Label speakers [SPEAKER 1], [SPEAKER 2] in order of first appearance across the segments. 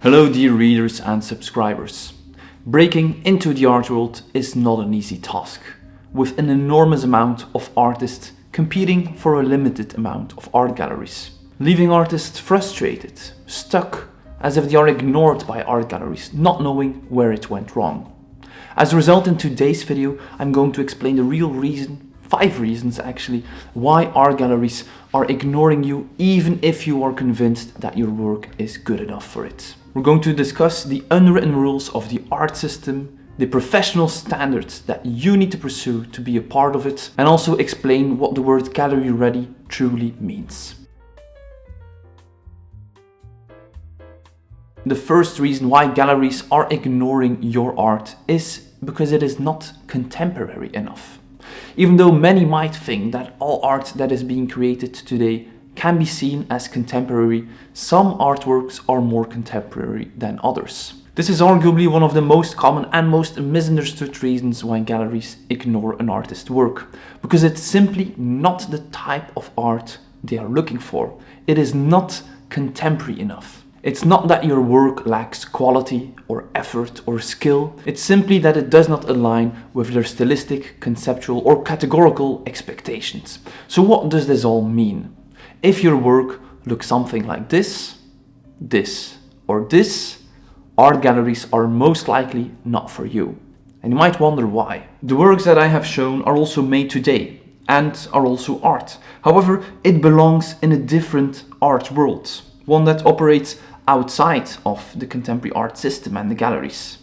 [SPEAKER 1] Hello dear readers and subscribers. Breaking into the art world is not an easy task, with an enormous amount of artists competing for a limited amount of art galleries, leaving artists frustrated, stuck, as if they are ignored by art galleries, not knowing where it went wrong. As a result, in today's video, I'm going to explain the real reason, 5 reasons actually, why art galleries are ignoring you even if you are convinced that your work is good enough for it. We're going to discuss the unwritten rules of the art system, the professional standards that you need to pursue to be a part of it, and also explain what the word gallery ready truly means. The first reason why galleries are ignoring your art is because it is not contemporary enough. Even though many might think that all art that is being created today can be seen as contemporary, some artworks are more contemporary than others. This is arguably one of the most common and most misunderstood reasons why galleries ignore an artist's work, because it's simply not the type of art they are looking for. It is not contemporary enough. It's not that your work lacks quality or effort or skill, it's simply that it does not align with their stylistic, conceptual or categorical expectations. So what does this all mean? If your work looks something like this, or this, art galleries are most likely not for you. And you might wonder why. The works that I have shown are also made today and are also art. However, it belongs in a different art world, one that operates outside of the contemporary art system and the galleries.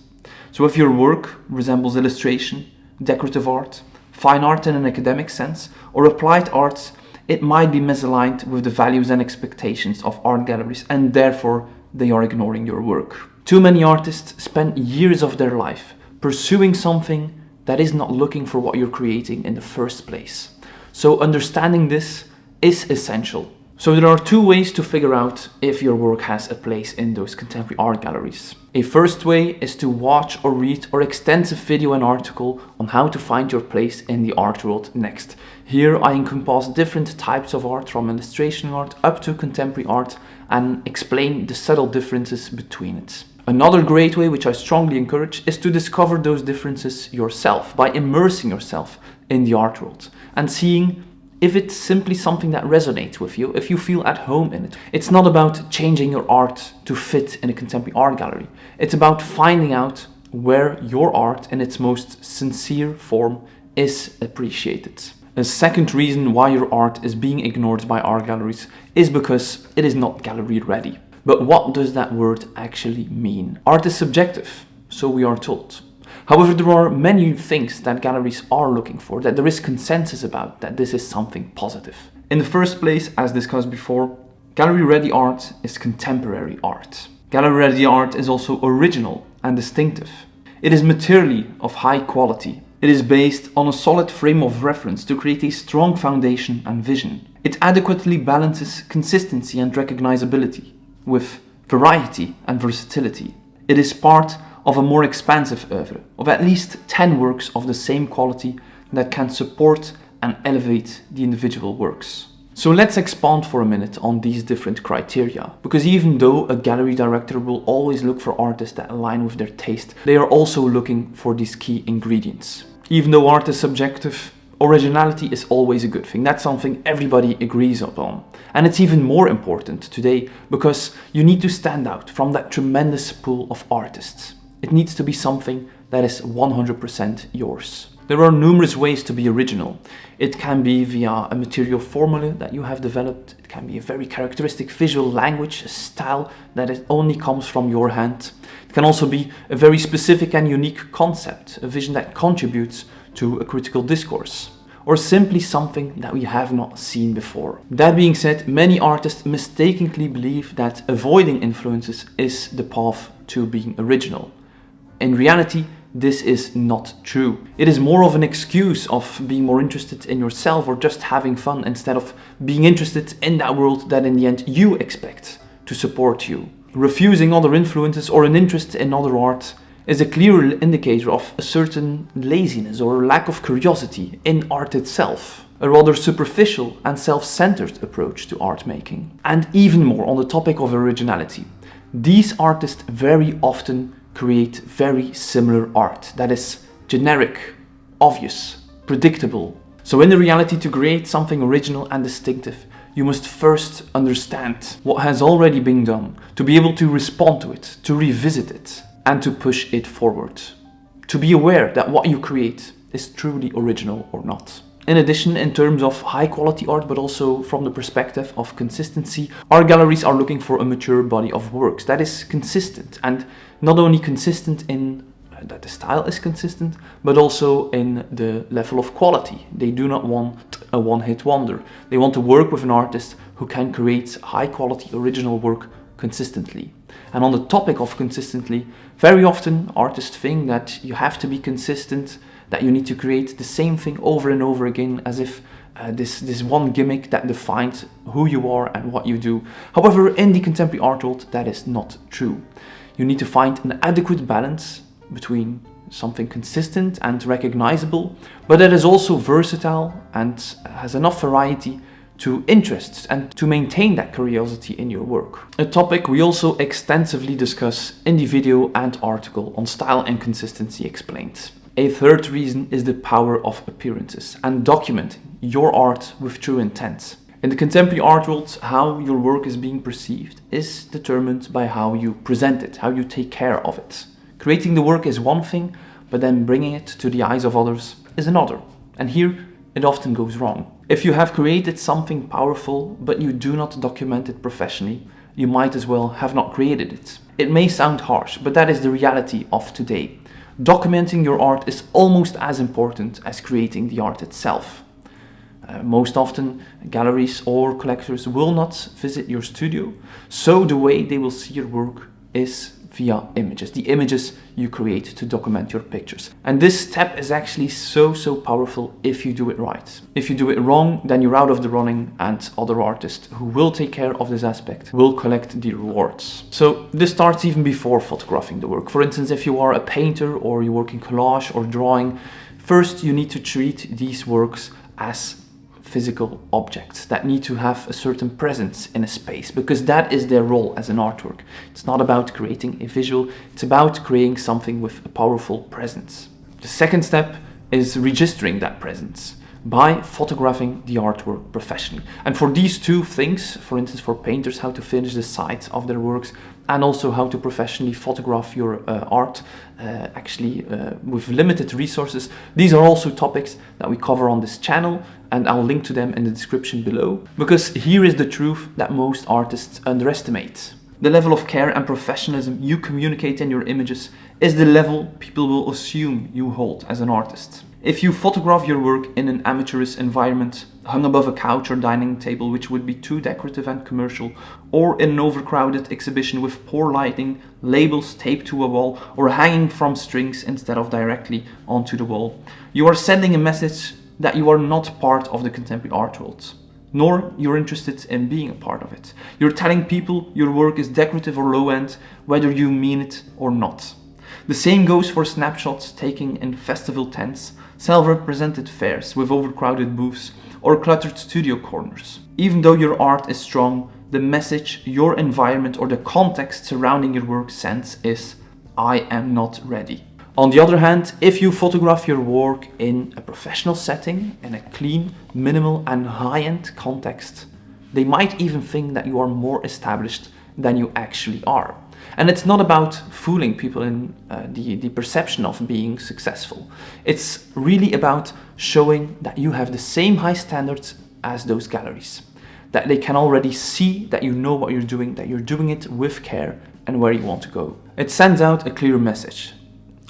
[SPEAKER 1] So if your work resembles illustration, decorative art, fine art in an academic sense, or applied arts, it might be misaligned with the values and expectations of art galleries, and therefore they are ignoring your work. Too many artists spend years of their life pursuing something that is not looking for what you're creating in the first place. So understanding this is essential. So there are 2 ways to figure out if your work has a place in those contemporary art galleries. A first way is to watch or read or extensive video and article on how to find your place in the art world next. Here I encompass different types of art, from illustration art up to contemporary art, and explain the subtle differences between it. Another great way, which I strongly encourage, is to discover those differences yourself by immersing yourself in the art world and seeing if it's simply something that resonates with you, if you feel at home in it. It's not about changing your art to fit in a contemporary art gallery. It's about finding out where your art in its most sincere form is appreciated. A second reason why your art is being ignored by art galleries is because it is not gallery ready. But what does that word actually mean? Art is subjective, so we are told. However, there are many things that galleries are looking for, that there is consensus about, that this is something positive. In the first place, as discussed before, gallery-ready art is contemporary art. Gallery-ready art is also original and distinctive. It is materially of high quality. It is based on a solid frame of reference to create a strong foundation and vision. It adequately balances consistency and recognizability with variety and versatility. It is part of a more expansive oeuvre, of at least 10 works of the same quality that can support and elevate the individual works. So let's expand for a minute on these different criteria, because even though a gallery director will always look for artists that align with their taste, they are also looking for these key ingredients. Even though art is subjective, originality is always a good thing. That's something everybody agrees upon. And it's even more important today because you need to stand out from that tremendous pool of artists. It needs to be something that is 100% yours. There are numerous ways to be original. It can be via a material formula that you have developed. It can be a very characteristic visual language, a style that only comes from your hand. It can also be a very specific and unique concept, a vision that contributes to a critical discourse, or simply something that we have not seen before. That being said, many artists mistakenly believe that avoiding influences is the path to being original. In reality, this is not true. It is more of an excuse of being more interested in yourself or just having fun instead of being interested in that world that in the end you expect to support you. Refusing other influences or an interest in other art is a clear indicator of a certain laziness or lack of curiosity in art itself. A rather superficial and self-centered approach to art making. And even more on the topic of originality. These artists very often create very similar art that is generic, obvious, predictable. So in the reality, to create something original and distinctive, you must first understand what has already been done, to be able to respond to it, to revisit it, and to push it forward. To be aware that what you create is truly original or not. In addition, in terms of high quality art, but also from the perspective of consistency, our galleries are looking for a mature body of works that is consistent, and not only consistent in that the style is consistent, but also in the level of quality. They do not want a one-hit wonder. They want to work with an artist who can create high quality original work consistently. And on the topic of consistently, very often artists think that you have to be consistent, that you need to create the same thing over and over again, as if this one gimmick that defines who you are and what you do. However, in the contemporary art world, that is not true. You need to find an adequate balance between something consistent and recognizable, but that is also versatile and has enough variety to interest and to maintain that curiosity in your work. A topic we also extensively discuss in the video and article on Style and Consistency Explained. A third reason is the power of appearances and documenting your art with true intent. In the contemporary art world, how your work is being perceived is determined by how you present it, how you take care of it. Creating the work is one thing, but then bringing it to the eyes of others is another. And here it often goes wrong. If you have created something powerful, but you do not document it professionally, you might as well have not created it. It may sound harsh, but that is the reality of today. Documenting your art is almost as important as creating the art itself. Most often, galleries or collectors will not visit your studio, so the way they will see your work is via images, the images you create to document your pictures. And this step is actually so powerful if you do it right. If you do it wrong, then you're out of the running, and other artists who will take care of this aspect will collect the rewards. So this starts even before photographing the work. For instance, if you are a painter or you work in collage or drawing, first you need to treat these works as physical objects that need to have a certain presence in a space, because that is their role as an artwork. It's not about creating a visual, it's about creating something with a powerful presence. The second step is registering that presence by photographing the artwork professionally. And for these two things, for instance for painters, how to finish the sides of their works, and also how to professionally photograph your art with limited resources. These are also topics that we cover on this channel, and I'll link to them in the description below, because here is the truth that most artists underestimate. The level of care and professionalism you communicate in your images is the level people will assume you hold as an artist. If you photograph your work in an amateurish environment, hung above a couch or dining table which would be too decorative and commercial, or in an overcrowded exhibition with poor lighting, labels taped to a wall, or hanging from strings instead of directly onto the wall, you are sending a message that you are not part of the contemporary art world, nor you're interested in being a part of it. You're telling people your work is decorative or low-end, whether you mean it or not. The same goes for snapshots taken in festival tents, self-represented fairs with overcrowded booths, or cluttered studio corners. Even though your art is strong, the message your environment or the context surrounding your work sends is, I am not ready. On the other hand, if you photograph your work in a professional setting, in a clean, minimal and high-end context, they might even think that you are more established than you actually are. And it's not about fooling people in the perception of being successful. It's really about showing that you have the same high standards as those galleries, that they can already see that you know what you're doing, that you're doing it with care and where you want to go. It sends out a clear message.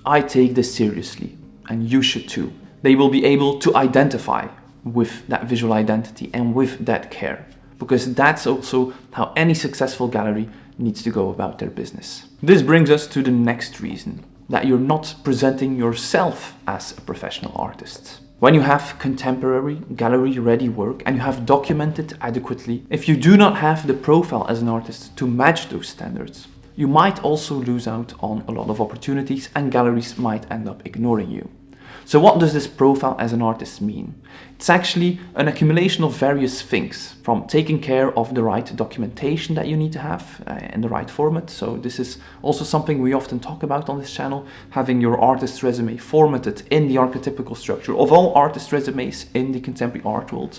[SPEAKER 1] I take this seriously, and you should too. They will be able to identify with that visual identity and with that care, because that's also how any successful gallery needs to go about their business. This brings us to the next reason, that you're not presenting yourself as a professional artist. When you have contemporary, gallery-ready work and you have documented adequately, if you do not have the profile as an artist to match those standards, you might also lose out on a lot of opportunities and galleries might end up ignoring you. So what does this profile as an artist mean? It's actually an accumulation of various things, from taking care of the right documentation that you need to have in the right format. So this is also something we often talk about on this channel, having your artist resume formatted in the archetypical structure of all artist resumes in the contemporary art world.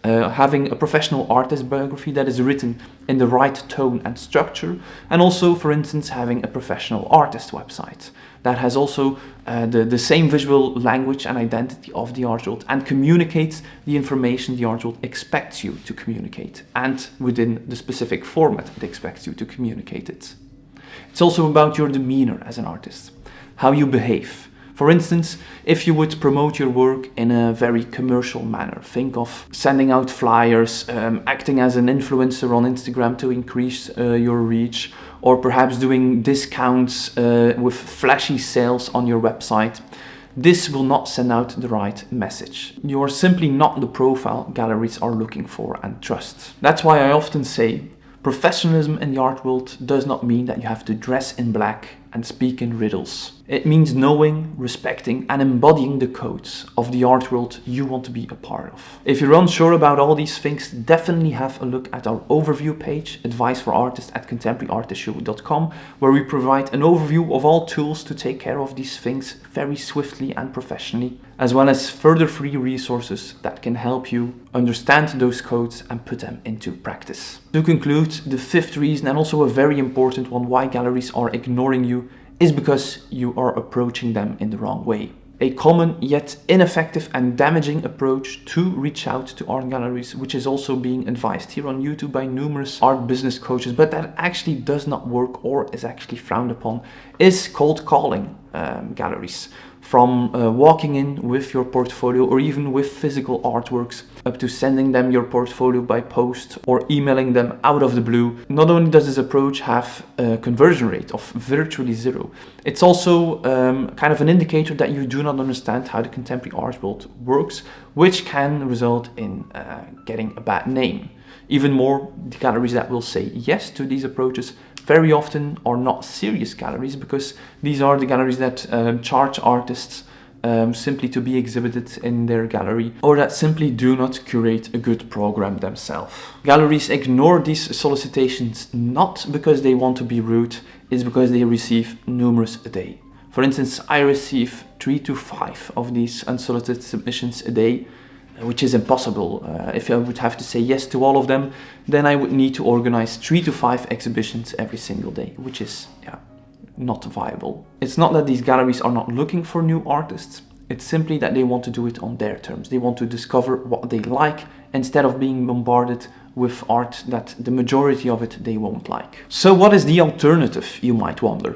[SPEAKER 1] Having a professional artist biography that is written in the right tone and structure, and also, for instance, having a professional artist website that has also the same visual language and identity of the art world and communicates the information the art world expects you to communicate, and within the specific format it expects you to communicate it. It's also about your demeanor as an artist, how you behave. For instance, if you would promote your work in a very commercial manner, think of sending out flyers, acting as an influencer on Instagram to increase your reach, or perhaps doing discounts with flashy sales on your website. This will not send out the right message. You are simply not the profile galleries are looking for and trust. That's why I often say, professionalism in the art world does not mean that you have to dress in black and speak in riddles. It means knowing, respecting, and embodying the codes of the art world you want to be a part of. If you're unsure about all these things, definitely have a look at our overview page, Advice for Artists at contemporaryartistshow.com, where we provide an overview of all tools to take care of these things very swiftly and professionally, as well as further free resources that can help you understand those codes and put them into practice. To conclude, the fifth reason, and also a very important one, why galleries are ignoring you is because you are approaching them in the wrong way. A common yet ineffective and damaging approach to reach out to art galleries, which is also being advised here on YouTube by numerous art business coaches, but that actually does not work or is actually frowned upon, is cold calling galleries. From walking in with your portfolio or even with physical artworks, up to sending them your portfolio by post or emailing them out of the blue. Not only does this approach have a conversion rate of virtually zero, it's also kind of an indicator that you do not understand how the contemporary art world works, which can result in getting a bad name. Even more, the galleries that will say yes to these approaches very often are not serious galleries, because these are the galleries that charge artists simply to be exhibited in their gallery, or that simply do not curate a good program themselves. Galleries ignore these solicitations not because they want to be rude, it's because they receive numerous a day. For instance, I receive 3 to 5 of these unsolicited submissions a day, which is impossible. If I would have to say yes to all of them, then I would need to organize 3 to 5 exhibitions every single day, which is not viable. It's not that these galleries are not looking for new artists, it's simply that they want to do it on their terms. They want to discover what they like instead of being bombarded with art that the majority of it they won't like. So what is the alternative, you might wonder?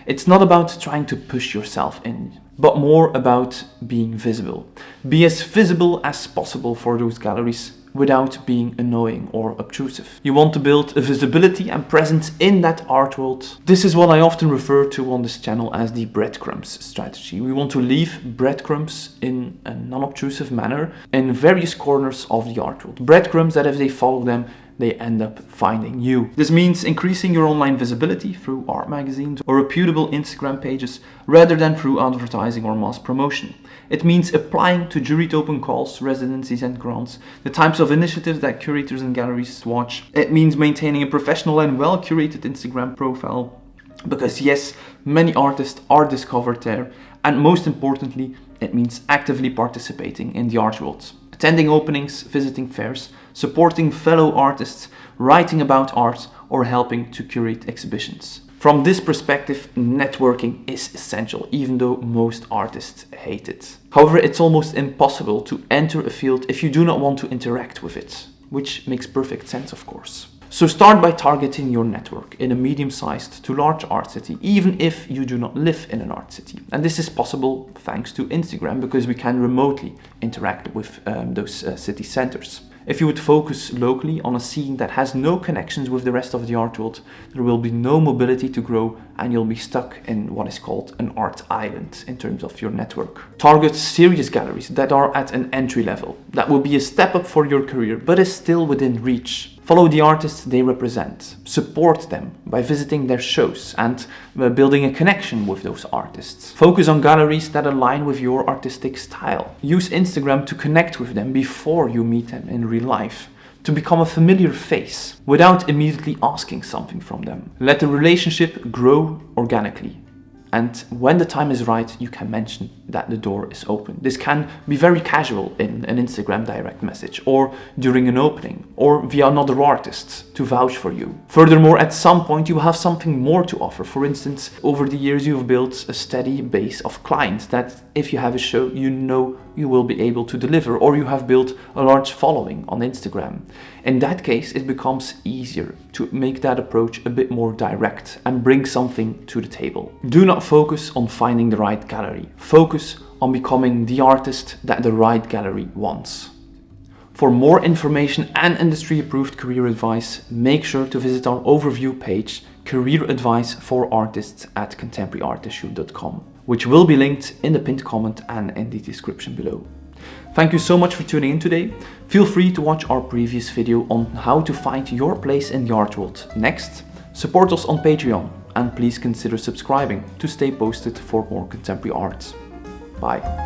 [SPEAKER 1] It's not about trying to push yourself in, but more about being visible. Be as visible as possible for those galleries without being annoying or obtrusive. You want to build a visibility and presence in that art world. This is what I often refer to on this channel as the breadcrumbs strategy. We want to leave breadcrumbs in a non-obtrusive manner in various corners of the art world. Breadcrumbs that if they follow them, they end up finding you. This means increasing your online visibility through art magazines or reputable Instagram pages rather than through advertising or mass promotion. It means applying to juried open calls, residencies and grants, the types of initiatives that curators and galleries watch. It means maintaining a professional and well-curated Instagram profile, because yes, many artists are discovered there, and most importantly, it means actively participating in the art world. Attending openings, visiting fairs, supporting fellow artists, writing about art, or helping to curate exhibitions. From this perspective, networking is essential, even though most artists hate it. However, it's almost impossible to enter a field if you do not want to interact with it, which makes perfect sense, of course. So start by targeting your network in a medium-sized to large art city, even if you do not live in an art city. And this is possible thanks to Instagram, because we can remotely interact with those city centers. If you would focus locally on a scene that has no connections with the rest of the art world, there will be no mobility to grow and you'll be stuck in what is called an art island in terms of your network. Target serious galleries that are at an entry level. That will be a step up for your career, but is still within reach. Follow the artists they represent. Support them by visiting their shows and building a connection with those artists. Focus on galleries that align with your artistic style. Use Instagram to connect with them before you meet them in real life, to become a familiar face without immediately asking something from them. Let the relationship grow organically. And when the time is right, you can mention that the door is open. This can be very casual in an Instagram direct message, or during an opening, or via another artist to vouch for you. Furthermore, at some point you will have something more to offer. For instance, over the years you've built a steady base of clients that if you have a show, you know you will be able to deliver, or you have built a large following on Instagram. In that case, it becomes easier to make that approach a bit more direct and bring something to the table. Do not focus on finding the right gallery. Focus on becoming the artist that the right gallery wants. For more information and industry-approved career advice, make sure to visit our overview page, Career Advice for Artists at contemporaryartissue.com, which will be linked in the pinned comment and in the description below. Thank you so much for tuning in today. Feel free to watch our previous video on how to find your place in the art world next. Support us on Patreon, and please consider subscribing to stay posted for more contemporary art. Bye.